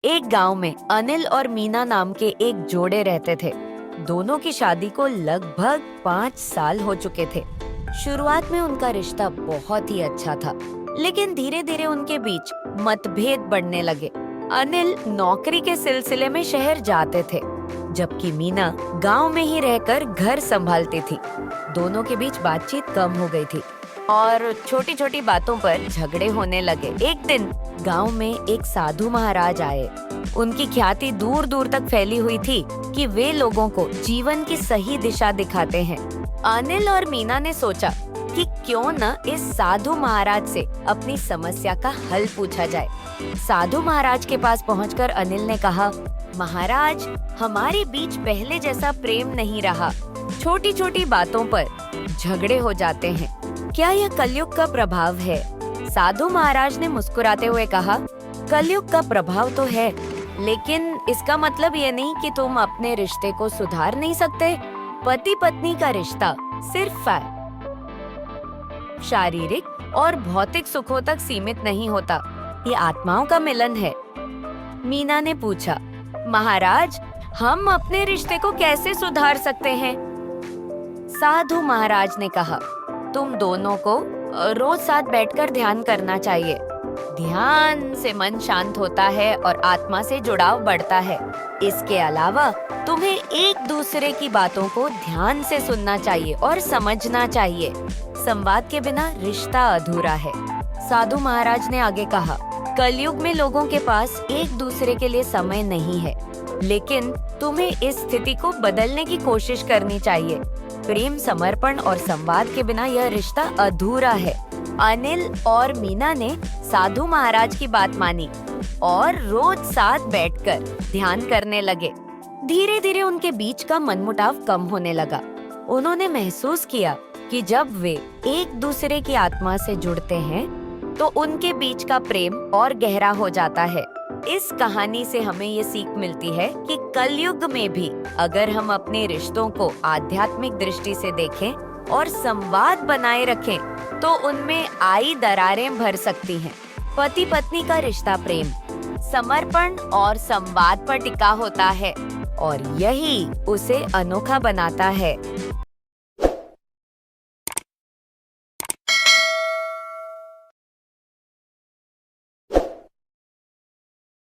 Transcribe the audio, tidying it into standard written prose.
एक गांव में अनिल और मीना नाम के एक जोड़े रहते थे। दोनों की शादी को लगभग 5 साल हो चुके थे। शुरुआत में उनका रिश्ता बहुत ही अच्छा था, लेकिन धीरे धीरे उनके बीच मतभेद बढ़ने लगे। अनिल नौकरी के सिलसिले में शहर जाते थे, जबकि मीना गांव में ही रहकर घर संभालती थी। दोनों के बीच बातचीत कम हो गई थी और छोटी छोटी बातों पर झगड़े होने लगे। एक दिन गांव में एक साधु महाराज आए। उनकी ख्याति दूर दूर तक फैली हुई थी कि वे लोगों को जीवन की सही दिशा दिखाते हैं। अनिल और मीना ने सोचा कि क्यों न इस साधु महाराज से अपनी समस्या का हल पूछा जाए। साधु महाराज के पास पहुंचकर अनिल ने कहा, महाराज, हमारे बीच पहले जैसा प्रेम नहीं रहा। छोटी छोटी बातों पर झगड़े हो जाते हैं। क्या यह कलयुग का प्रभाव है? साधु महाराज ने मुस्कुराते हुए कहा, कलयुग का प्रभाव तो है, लेकिन इसका मतलब ये नहीं कि तुम अपने रिश्ते को सुधार नहीं सकते। पति पत्नी का रिश्ता सिर्फ शारीरिक और भौतिक सुखों तक सीमित नहीं होता, ये आत्माओं का मिलन है। मीना ने पूछा, महाराज, हम अपने रिश्ते को कैसे सुधार सकते हैं? साधु महाराज ने कहा, तुम दोनों को रोज साथ बैठकर ध्यान करना चाहिए। ध्यान से मन शांत होता है और आत्मा से जुड़ाव बढ़ता है। इसके अलावा तुम्हें एक दूसरे की बातों को ध्यान से सुनना चाहिए और समझना चाहिए। संवाद के बिना रिश्ता अधूरा है। साधु महाराज ने आगे कहा, कलयुग में लोगों के पास एक दूसरे के लिए समय नहीं है, लेकिन तुम्हें इस स्थिति को बदलने की कोशिश करनी चाहिए। प्रेम, समर्पण और संवाद के बिना यह रिश्ता अधूरा है। अनिल और मीना ने साधु महाराज की बात मानी और रोज साथ बैठकर ध्यान करने लगे। धीरे धीरे उनके बीच का मनमुटाव कम होने लगा। उन्होंने महसूस किया कि जब वे एक दूसरे की आत्मा से जुड़ते हैं, तो उनके बीच का प्रेम और गहरा हो जाता है। इस कहानी से हमें ये सीख मिलती है कि कलयुग में भी अगर हम अपने रिश्तों को आध्यात्मिक दृष्टि से देखें और संवाद बनाए रखें, तो उनमें आई दरारें भर सकती हैं। पति पत्नी का रिश्ता प्रेम, समर्पण और संवाद पर टिका होता है और यही उसे अनोखा बनाता है।